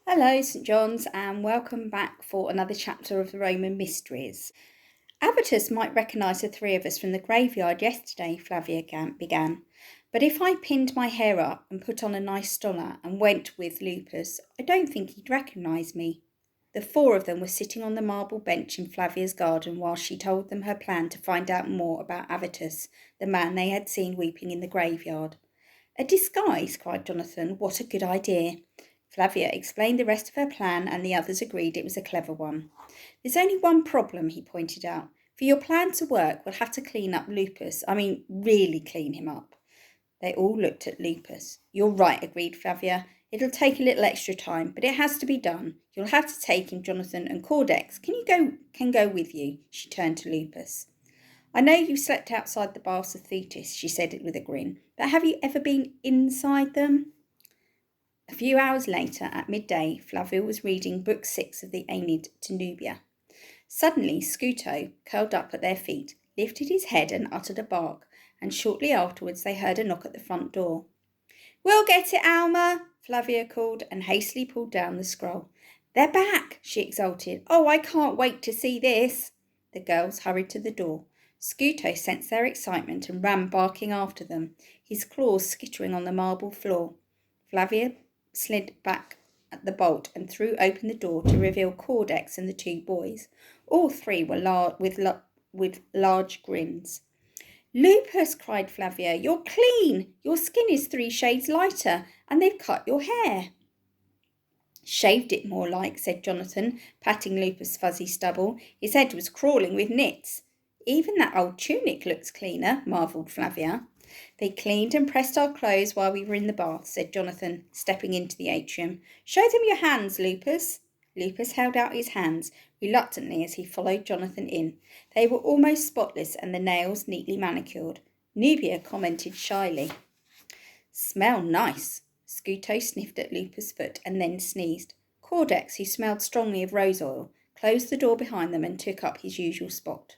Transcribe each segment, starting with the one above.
Hello, St John's, and welcome back for another chapter of the Roman Mysteries. Avitus might recognise the three of us from the graveyard yesterday, Flavia began. But if I pinned my hair up and put on a nice stola and went with Lupus, I don't think he'd recognise me. The four of them were sitting on the marble bench in Flavia's garden while she told them her plan to find out more about Avitus, the man they had seen weeping in the graveyard. A disguise, cried Jonathan. What a good idea. Flavia explained the rest of her plan and the others agreed it was a clever one. There's only one problem, he pointed out. For your plan to work, we'll have to clean up Lupus. Really clean him up. They all looked at Lupus. You're right, agreed Flavia. It'll take a little extra time, but it has to be done. You'll have to take him, Jonathan, and Cordex can go with you. She turned to Lupus. I know you slept outside the baths of Thetis, she said it with a grin, but have you ever been inside them? A few hours later, at midday, Flavia was reading Book 6 of the Aeneid to Nubia. Suddenly, Scuto, curled up at their feet, lifted his head and uttered a bark, and shortly afterwards they heard a knock at the front door. We'll get it, Alma, Flavia called, and hastily pulled down the scroll. They're back, she exulted. Oh, I can't wait to see this. The girls hurried to the door. Scuto sensed their excitement and ran barking after them, his claws skittering on the marble floor. Flavia slid back at the bolt and threw open the door to reveal Cordex and the two boys. All three were with large grins. Lupus, cried Flavia, you're clean. Your skin is 3 shades lighter, and they've cut your hair. Shaved it more like, said Jonathan, patting Lupus' fuzzy stubble. His head was crawling with nits. Even that old tunic looks cleaner, marvelled Flavia. They cleaned and pressed our clothes while we were in the bath, said Jonathan, stepping into the atrium. Show them your hands, Lupus. Lupus held out his hands, reluctantly as he followed Jonathan in. They were almost spotless and the nails neatly manicured. Nubia commented shyly. Smell nice. Scuto sniffed at Lupus' foot and then sneezed. Cordex, who smelled strongly of rose oil, closed the door behind them and took up his usual spot.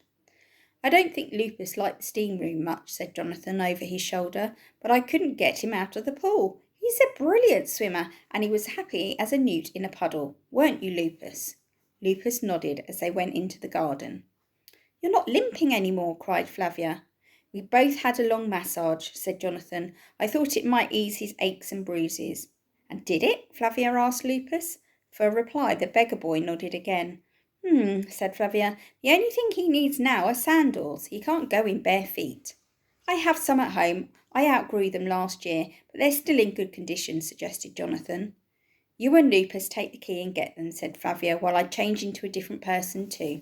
I don't think Lupus liked the steam room much, said Jonathan over his shoulder, but I couldn't get him out of the pool. He's a brilliant swimmer, and he was happy as a newt in a puddle. Weren't you, Lupus? Lupus nodded as they went into the garden. You're not limping any more, cried Flavia. We both had a long massage, said Jonathan. I thought it might ease his aches and bruises. And did it? Flavia asked Lupus. For a reply, the beggar boy nodded again. Said Flavia. The only thing he needs now are sandals. He can't go in bare feet. I have some at home. I outgrew them last year, but they're still in good condition, suggested Jonathan. You and Lupus take the key and get them, said Flavia, while I change into a different person too.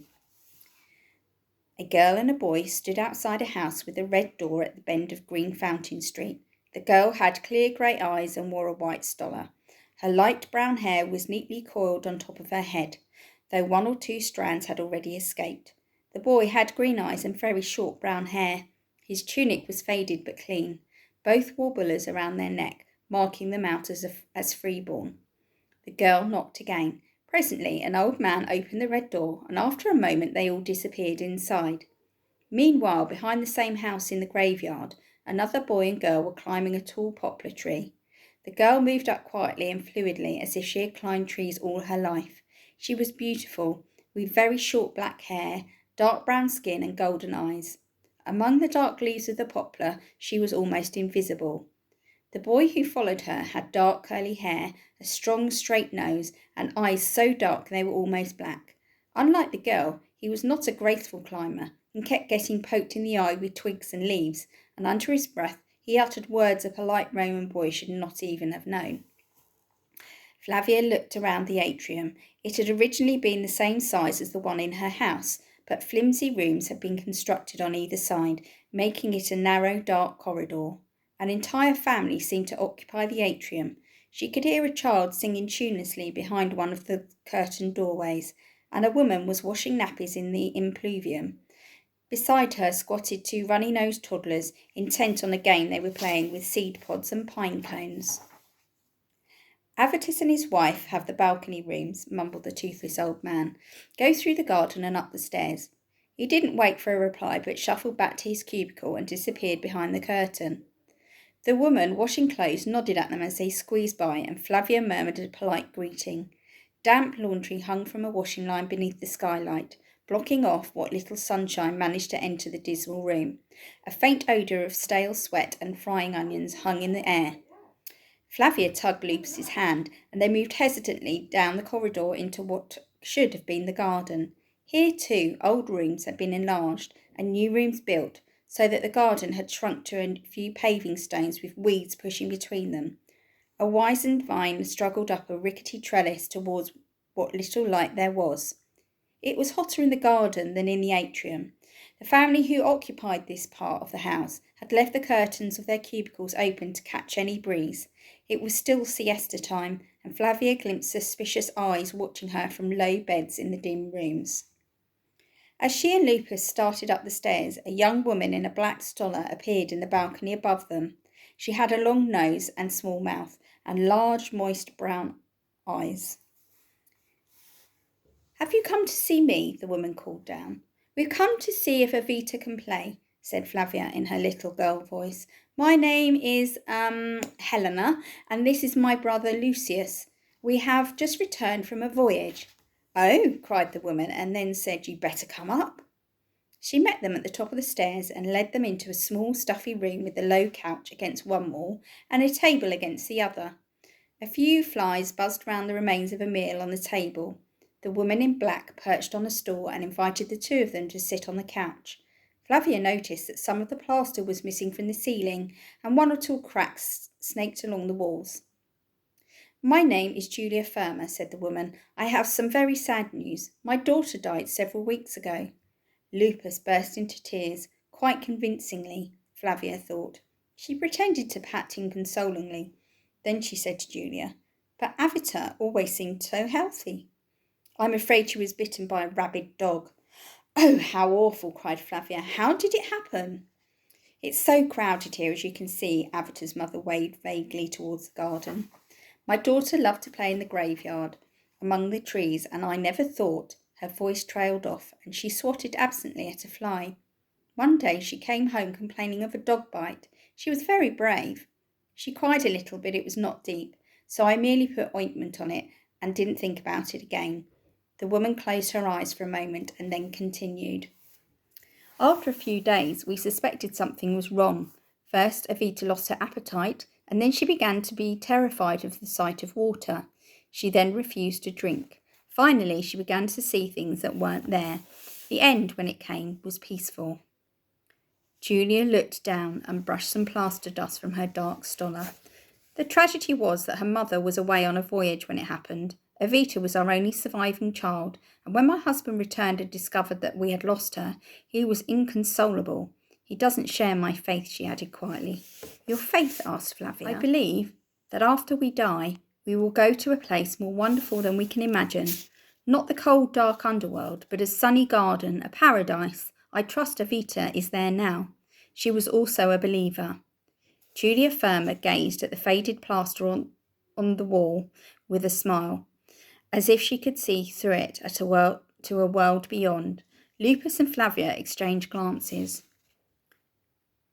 A girl and a boy stood outside a house with a red door at the bend of Green Fountain Street. The girl had clear grey eyes and wore a white stola. Her light brown hair was neatly coiled on top of her head, though 1 or 2 strands had already escaped. The boy had green eyes and very short brown hair. His tunic was faded but clean. Both wore bullers around their neck, marking them out as freeborn. The girl knocked again. Presently an old man opened the red door, and after a moment they all disappeared inside. Meanwhile, behind the same house in the graveyard, another boy and girl were climbing a tall poplar tree. The girl moved up quietly and fluidly as if she had climbed trees all her life. She was beautiful, with very short black hair, dark brown skin and golden eyes. Among the dark leaves of the poplar, she was almost invisible. The boy who followed her had dark curly hair, a strong straight nose, and eyes so dark they were almost black. Unlike the girl, he was not a graceful climber, and kept getting poked in the eye with twigs and leaves, and under his breath he uttered words a polite Roman boy should not even have known. Flavia looked around the atrium. It had originally been the same size as the one in her house, but flimsy rooms had been constructed on either side, making it a narrow, dark corridor. An entire family seemed to occupy the atrium. She could hear a child singing tunelessly behind one of the curtained doorways, and a woman was washing nappies in the impluvium. Beside her squatted 2 runny-nosed toddlers, intent on a game they were playing with seed pods and pine cones. Avitus and his wife have the balcony rooms, mumbled the toothless old man. Go through the garden and up the stairs. He didn't wait for a reply, but shuffled back to his cubicle and disappeared behind the curtain. The woman, washing clothes, nodded at them as they squeezed by, and Flavia murmured a polite greeting. Damp laundry hung from a washing line beneath the skylight, blocking off what little sunshine managed to enter the dismal room. A faint odour of stale sweat and frying onions hung in the air. Flavia tugged Lupus's hand, and they moved hesitantly down the corridor into what should have been the garden. Here, too, old rooms had been enlarged and new rooms built, so that the garden had shrunk to a few paving stones with weeds pushing between them. A wizened vine struggled up a rickety trellis towards what little light there was. It was hotter in the garden than in the atrium. The family who occupied this part of the house had left the curtains of their cubicles open to catch any breeze. It was still siesta time, and Flavia glimpsed suspicious eyes watching her from low beds in the dim rooms. As she and Lupus started up the stairs, a young woman in a black stola appeared in the balcony above them. She had a long nose and small mouth, and large, moist brown eyes. "Have you come to see me?" the woman called down. "We've come to see if Evita can play," said Flavia in her little girl voice. "My name is, Helena, and this is my brother Lucius. We have just returned from a voyage." "Oh," cried the woman, and then said, "You'd better come up." She met them at the top of the stairs and led them into a small stuffy room with a low couch against one wall and a table against the other. A few flies buzzed round the remains of a meal on the table. The woman in black perched on a stool and invited the two of them to sit on the couch. Flavia noticed that some of the plaster was missing from the ceiling and one or two cracks snaked along the walls. "My name is Julia Firmer," said the woman. "I have some very sad news. My daughter died several weeks ago." Lupus burst into tears, quite convincingly, Flavia thought. She pretended to pat him consolingly. Then she said to Julia, "But Avita always seemed so healthy." "I'm afraid she was bitten by a rabid dog." "Oh, how awful!" cried Flavia. "How did it happen?" "It's so crowded here, as you can see." Avita's mother waved vaguely towards the garden. "My daughter loved to play in the graveyard, among the trees, and I never thought—" Her voice trailed off, and she swatted absently at a fly. "One day she came home complaining of a dog bite. She was very brave. She cried a little, but it was not deep, so I merely put ointment on it and didn't think about it again." The woman closed her eyes for a moment and then continued. "After a few days, we suspected something was wrong. First, Evita lost her appetite, and then she began to be terrified of the sight of water. She then refused to drink. Finally, she began to see things that weren't there. The end, when it came, was peaceful." Julia looked down and brushed some plaster dust from her dark stola. "The tragedy was that her mother was away on a voyage when it happened. Evita was our only surviving child, and when my husband returned and discovered that we had lost her, he was inconsolable. He doesn't share my faith," she added quietly. "Your faith?" asked Flavia. "I believe that after we die, we will go to a place more wonderful than we can imagine. Not the cold, dark underworld, but a sunny garden, a paradise. I trust Evita is there now." She was also a believer. Julia Firmer gazed at the faded plaster on the wall with a smile, as if she could see through it to a world beyond. Lupus and Flavia exchanged glances.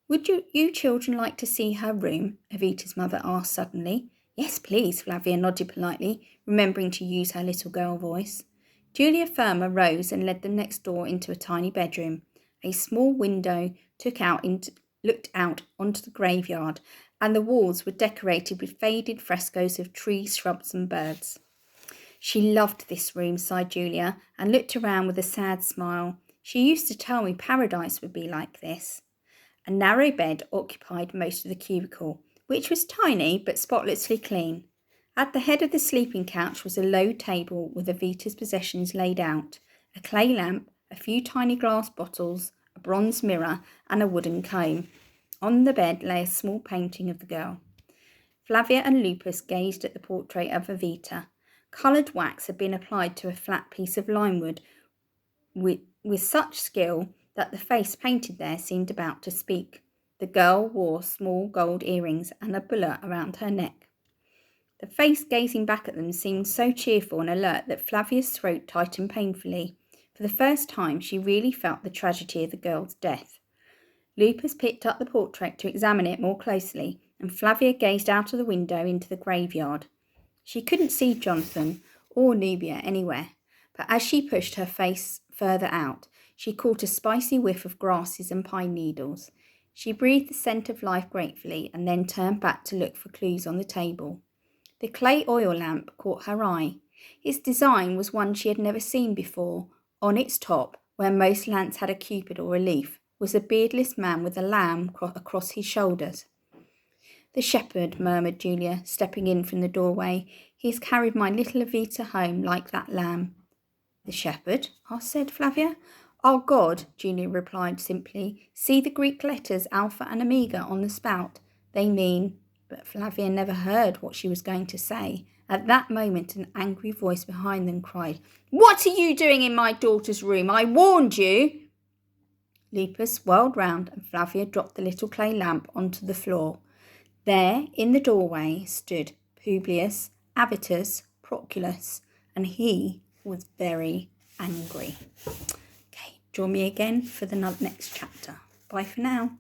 "Would you children like to see her room?" Evita's mother asked suddenly. "Yes, please," Flavia nodded politely, remembering to use her little girl voice. Julia Firmer rose and led them next door into a tiny bedroom. A small window looked out onto the graveyard, and the walls were decorated with faded frescoes of trees, shrubs, and birds. "She loved this room," sighed Julia, and looked around with a sad smile. "She used to tell me paradise would be like this." A narrow bed occupied most of the cubicle, which was tiny but spotlessly clean. At the head of the sleeping couch was a low table with Evita's possessions laid out, a clay lamp, a few tiny glass bottles, a bronze mirror, and a wooden comb. On the bed lay a small painting of the girl. Flavia and Lupus gazed at the portrait of Evita. Coloured wax had been applied to a flat piece of limewood with such skill that the face painted there seemed about to speak. The girl wore small gold earrings and a bulla around her neck. The face gazing back at them seemed so cheerful and alert that Flavia's throat tightened painfully. For the first time, she really felt the tragedy of the girl's death. Lupus picked up the portrait to examine it more closely, and Flavia gazed out of the window into the graveyard. She couldn't see Jonathan or Nubia anywhere. But as she pushed her face further out, she caught a spicy whiff of grasses and pine needles. She breathed the scent of life gratefully and then turned back to look for clues on the table. The clay oil lamp caught her eye. Its design was one she had never seen before. On its top, where most lamps had a cupid or a leaf, was a beardless man with a lamb across his shoulders. "The shepherd," murmured Julia, stepping in from the doorway. "He has carried my little Evita home like that lamb." "The shepherd?" said Flavia. "Our God," Julia replied simply. "See the Greek letters Alpha and Omega on the spout. They mean—" But Flavia never heard what she was going to say. At that moment an angry voice behind them cried, "What are you doing in my daughter's room? I warned you!" Lupus whirled round and Flavia dropped the little clay lamp onto the floor. There, in the doorway, stood Publius Avitus Proculus, and he was very angry. Okay, join me again for the next chapter. Bye for now.